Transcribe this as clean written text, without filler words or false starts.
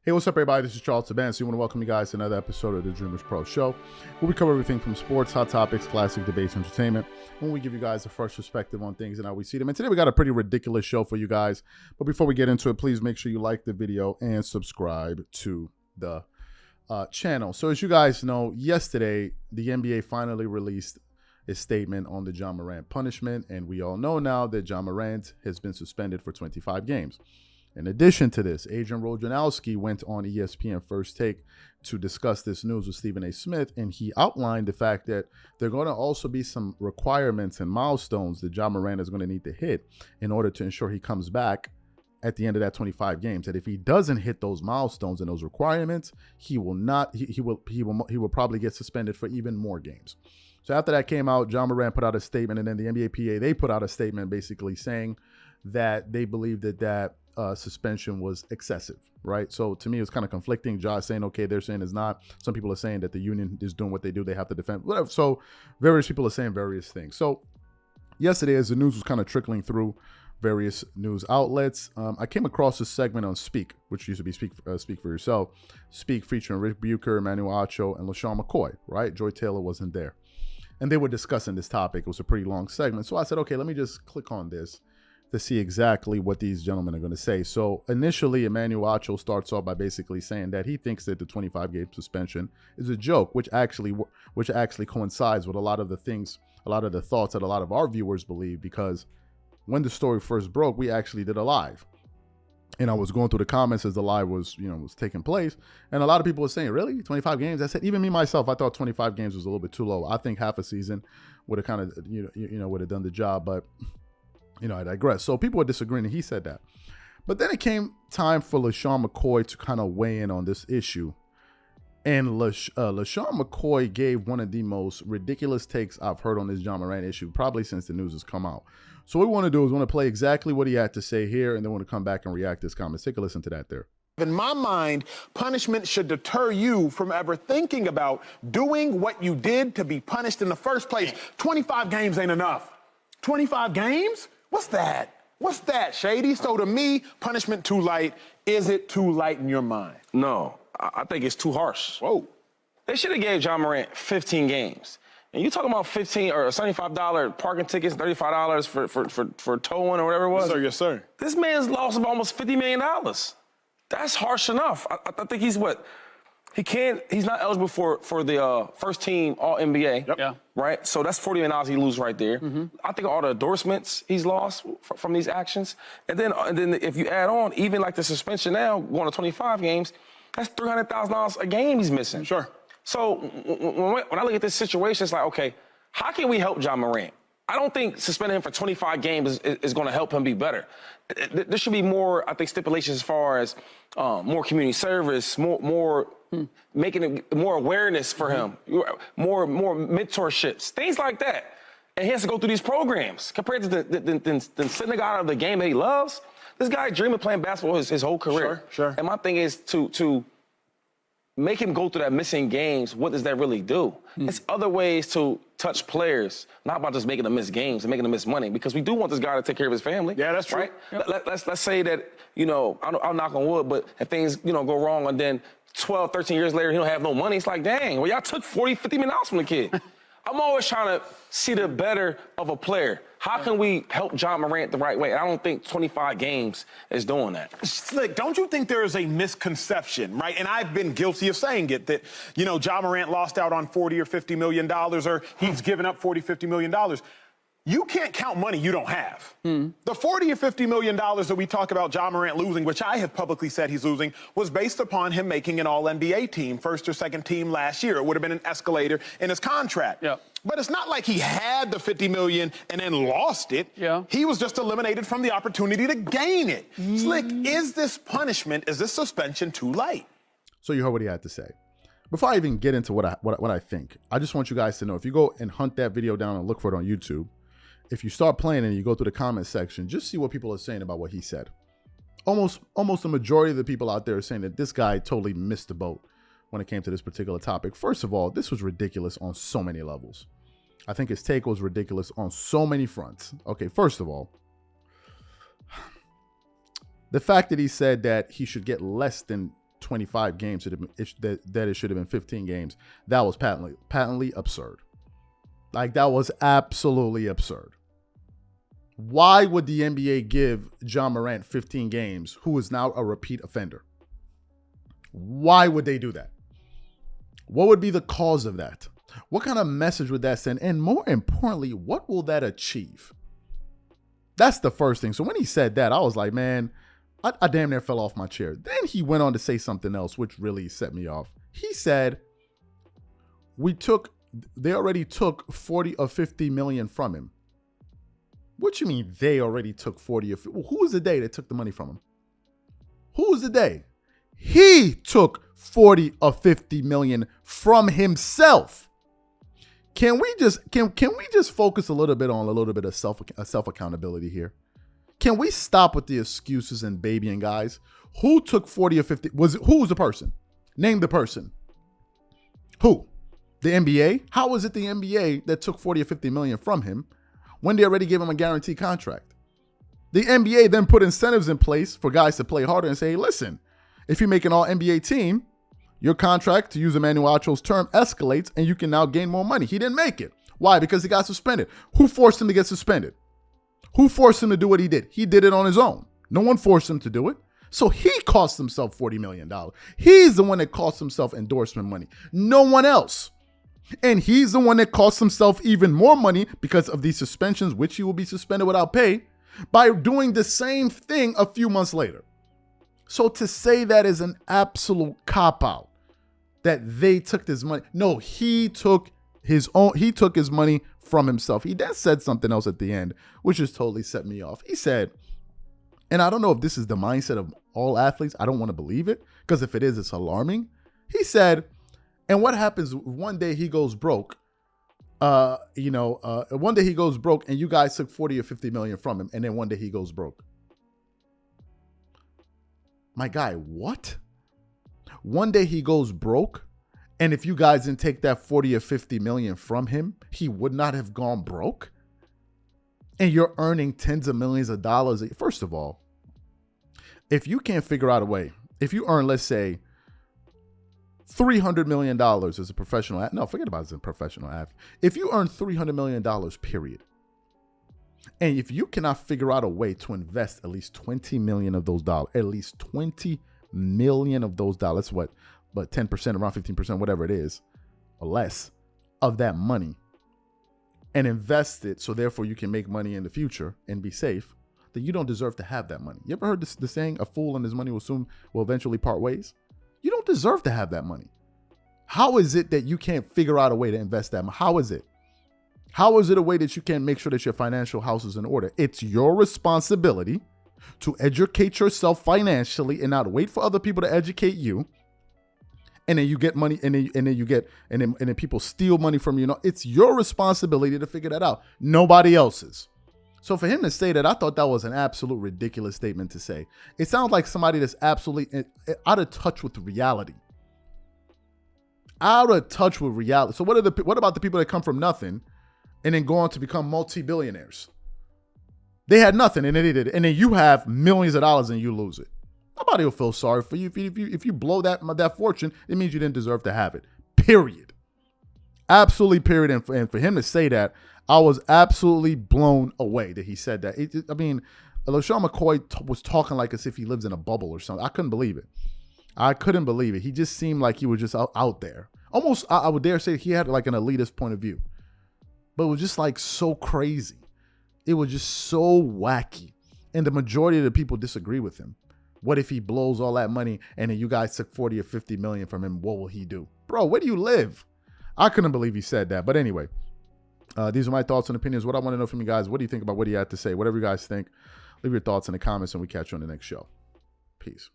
Hey, what's up, everybody? This is Charles Tabansi. I want to welcome you guys to another episode of the Dreamers Pro Show, where we cover everything from sports, hot topics, classic debates, entertainment, when we give you guys a fresh perspective on things and how we see them. And today we got a pretty ridiculous show for you guys. But before we get into it, please make sure you like the video and subscribe to the channel. So as you guys know, yesterday, the NBA finally released a statement on the Ja Morant punishment. And we all know now that Ja Morant has been suspended for 25 games. In addition to this, Adrian Wojnarowski went on ESPN First Take to discuss this news with Stephen A. Smith, and he outlined the fact that there are going to also be some requirements and milestones that Ja Morant is going to need to hit in order to ensure he comes back at the end of that 25 games. That if he doesn't hit those milestones and those requirements, he will probably get suspended for even more games. So after that came out, Ja Morant put out a statement, and then the NBA PA, they put out a statement basically saying that they believe that suspension was excessive, right? So to me, it's kind of conflicting. Ja saying, okay, they're saying it's not. Some people are saying that the union is doing what they do. They have to defend, whatever. So various people are saying various things. So yesterday, as the news was kind of trickling through various news outlets, I came across this segment on Speak, which used to be Speak for Yourself. Speak featuring Rick Bucher, Emmanuel Acho, and LaShawn McCoy, right? Joy Taylor wasn't there. And they were discussing this topic. It was a pretty long segment. So I said, okay, let me just click on this to see exactly what these gentlemen are going to say. So initially, Emmanuel Acho starts off by basically saying that he thinks that the 25-game suspension is a joke, which actually coincides with a lot of the thoughts that a lot of our viewers believe, because when the story first broke, we actually did a live. And I was going through the comments as the live was taking place, and a lot of people were saying, really, 25 games? I said, even me myself, I thought 25 games was a little bit too low. I think half a season would have kind of would have done the job, but I digress. So people were disagreeing, and he said that. But then it came time for LaShawn McCoy to kind of weigh in on this issue. And LaShawn McCoy gave one of the most ridiculous takes I've heard on this Ja Morant issue, probably since the news has come out. So what we want to do is we want to play exactly what he had to say here, and then we're going to come back and react to his comments. Take a listen to that there. In my mind, punishment should deter you from ever thinking about doing what you did to be punished in the first place. 25 games ain't enough. 25 games? What's that? What's that, Shady? So to me, punishment too light. Is it too light in your mind? No, I think it's too harsh. Whoa. They should have gave Ja Morant 15 games. And you talking about $15 or $75 parking tickets, $35 for towing or whatever it was? Yes, sir. Yes, sir. This man's lost almost $50 million. That's harsh enough. I think he's he's not eligible for the first team All-NBA. Yep. Yeah. Right? So that's $40 million he loses right there. Mm-hmm. I think all the endorsements he's lost from these actions. And then if you add on, even like the suspension now, going to 25 games, that's $300,000 a game he's missing. Sure. So when I look at this situation, it's like, okay, how can we help Ja Morant? I don't think suspending him for 25 games is going to help him be better. There should be more, I think, stipulations as far as more community service, more making it more awareness for him, more mentorships, things like that. And he has to go through these programs compared to than sending the guy out of the game that he loves. This guy dreamed of playing basketball his whole career. Sure. And my thing is to make him go through that missing games. What does that really do? It's other ways to touch players, not about just making them miss games and making them miss money, because we do want this guy to take care of his family. Yeah, that's true. Right? Yep. Let's say that, I'll knock on wood, but if things, go wrong and then 12, 13 years later, he don't have no money, it's like, dang, well, y'all took $40, $50 million from the kid. I'm always trying to see the better of a player. How can we help Ja Morant the right way? And I don't think 25 games is doing that. Slick, don't you think there is a misconception, right? And I've been guilty of saying it, that, Ja Morant lost out on $40 or $50 million, or he's given up $40, $50 million. You can't count money you don't have. The $40 or $50 million that we talk about Ja Morant losing, which I have publicly said he's losing, was based upon him making an All-NBA team, first or second team last year. It would have been an escalator in his contract. Yep. But it's not like he had the $50 million and then lost it. Yeah. He was just eliminated from the opportunity to gain it. Slick, is this punishment, is this suspension too light? So you heard what he had to say. Before I even get into what I think, I just want you guys to know, if you go and hunt that video down and look for it on YouTube, if you start playing and you go through the comment section, just see what people are saying about what he said. Almost the majority of the people out there are saying that this guy totally missed the boat when it came to this particular topic. First of all, this was ridiculous on so many levels. I think his take was ridiculous on so many fronts. Okay, first of all, the fact that he said that he should get less than 25 games, that it should have been 15 games. That was patently absurd. Like, that was absolutely absurd. Why would the NBA give Ja Morant 15 games, who is now a repeat offender? Why would they do that? What would be the cause of that? What kind of message would that send? And more importantly, what will that achieve? That's the first thing. So when he said that, I was like, man, I damn near fell off my chair. Then he went on to say something else, which really set me off. He said, they already took 40 or 50 million from him. What you mean they already took 40 or 50? Who was the day that took the money from him? Who was the day? He took 40 or 50 million from himself. Can we just focus a little bit of self accountability here? Can we stop with the excuses and babying, guys? Who took 40 or 50? Who was the person? Name the person. Who? The NBA? How was it the NBA that took 40 or 50 million from him when they already gave him a guaranteed contract? The NBA then put incentives in place for guys to play harder and say, hey, listen, if you make an all-NBA team, your contract, to use Emmanuel Acho's term, escalates and you can now gain more money. He didn't make it. Why? Because he got suspended. Who forced him to get suspended? Who forced him to do what he did? He did it on his own. No one forced him to do it. So he cost himself $40 million. He's the one that cost himself endorsement money. No one else. And he's the one that cost himself even more money because of these suspensions, which he will be suspended without pay, by doing the same thing a few months later. So to say that is an absolute cop-out, that they took this money. No, he took his money from himself. He then said something else at the end, which just totally set me off. He said, and I don't know if this is the mindset of all athletes. I don't want to believe it, because if it is, it's alarming. He said, and what happens one day he goes broke? One day he goes broke and you guys took 40 or 50 million from him, and then one day he goes broke. My guy, what? One day he goes broke, and if you guys didn't take that 40 or 50 million from him, he would not have gone broke? And you're earning tens of millions of dollars. First of all, if you can't figure out a way, if you earn, let's say, $300 million as a professional athlete. No, forget about it as a professional athlete. If you earn $300 million, period, and if you cannot figure out a way to invest at least 20 million of those dollars, at least 20 million of those dollars, what 10%, around 15%, whatever it is, or less of that money, and invest it so therefore you can make money in the future and be safe, then you don't deserve to have that money. You ever heard the saying, a fool and his money will eventually part ways? You don't deserve to have that money. How is it that you can't figure out a way to invest that money? How is it? How is it a way that you can't make sure that your financial house is in order? It's your responsibility to educate yourself financially and not wait for other people to educate you. And then you get money, and then people steal money from you. No, it's your responsibility to figure that out. Nobody else's. So for him to say that, I thought that was an absolute ridiculous statement to say. It sounds like somebody that's absolutely out of touch with reality. Out of touch with reality. So what about the people that come from nothing and then go on to become multi-billionaires? They had nothing and then they did it. And then you have millions of dollars and you lose it. Nobody will feel sorry for you. If you blow that fortune, it means you didn't deserve to have it. Period. Absolutely, period. And for him to say that, I was absolutely blown away that he said that. LaShawn McCoy was talking like as if he lives in a bubble or something. I couldn't believe it. He just seemed like he was just out there. Almost, I would dare say he had like an elitist point of view. But it was just like so crazy. It was just so wacky. And the majority of the people disagree with him. What if he blows all that money and then you guys took 40 or 50 million from him? What will he do? Bro, where do you live? I couldn't believe he said that. But anyway, these are my thoughts and opinions. What I want to know from you guys, what do you think about what he had to say? Whatever you guys think, leave your thoughts in the comments and we catch you on the next show. Peace.